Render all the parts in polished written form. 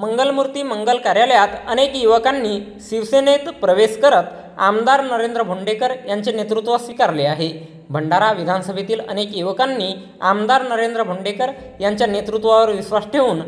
मंगलमूर्ती मंगल कार्यालयात अनेक युवकांनी शिवसेनेत प्रवेश करत आमदार नरेंद्र भोंडेकर यांचे नेतृत्व स्वीकारले आहे। भंडारा विधानसभेतील अनेक युवकांनी आमदार नरेंद्र भोंडेकर यांच्या नेतृत्वावर विश्वास ठेवून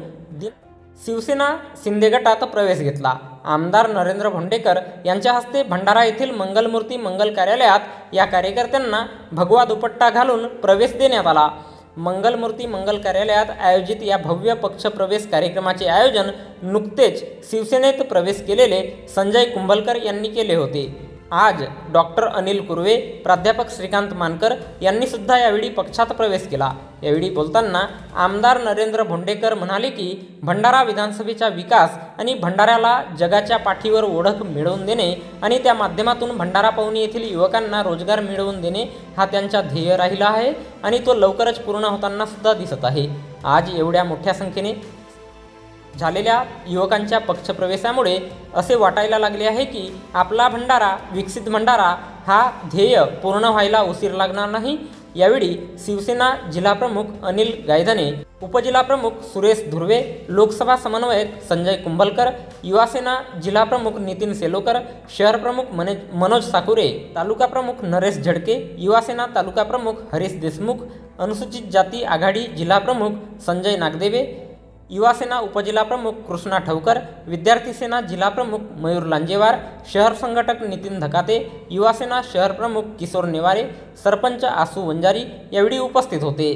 शिवसेना शिंदे गटात प्रवेश घेतला। आमदार नरेंद्र भोंडेकर यांच्या हस्ते भंडारा येथील मंगलमूर्ती मंगल कार्यालयात या कार्यकर्त्यांना भगवा दुपट्टा घालून प्रवेश देण्यात आला। मंगलमूर्ती मंगल कार्यालयात आयोजित या भव्य पक्षप्रवेश कार्यक्रमाचे आयोजन नुकतेच शिवसेनेत प्रवेश केलेले संजय कुंभलकर यांनी केले होते। आज डॉक्टर अनिल कुर्वे, प्राध्यापक श्रीकांत मानकर यांनी सुद्धा यावेळी पक्षात प्रवेश केला। यावेळी बोलताना आमदार नरेंद्र भोंडेकर म्हणाले की भंडारा विधानसभेचा विकास आणि भंडाऱ्याला जगाच्या पाठीवर ओळख मिळवून देणे आणि त्या माध्यमातून भंडारा पवनी येथील युवकांना रोजगार मिळवून देणे हा त्यांचा ध्येय राहिला आहे आणि तो लवकरच पूर्ण होताना सुद्धा दिसत आहे। आज एवढ्या मोठ्या संख्येने झालेल्या युवकांच्या पक्षप्रवेशामुळे असे वाटायला लागले आहे की आपला भंडारा, विकसित भंडारा हा ध्येय पूर्ण व्हायला उशीर लागणार नाही। यावेळी शिवसेना जिल्हाप्रमुख अनिल गायधने, उपजिल्हाप्रमुख सुरेश धुर्वे, लोकसभा समन्वयक संजय कुंभलकर, युवासेना जिल्हाप्रमुख नितीन सेलोकर, शहर प्रमुख मनोज साकुरे, तालुका प्रमुख नरेश झडके, युवासेना तालुका प्रमुख हरीश देशमुख, अनुसूचित जाती आघाडी जिल्हाप्रमुख संजय नागदेवे, युवासेना उपजिल्हाप्रमुख कृष्णा ठवकर, विद्यार्थी सेना जिल्हाप्रमुख मयूर लांजेवार, शहर संघटक नितीन धकाते, युवासेना शहर प्रमुख किशोर नेवारे, सरपंच आसू वंजारी यावेळी उपस्थित होते।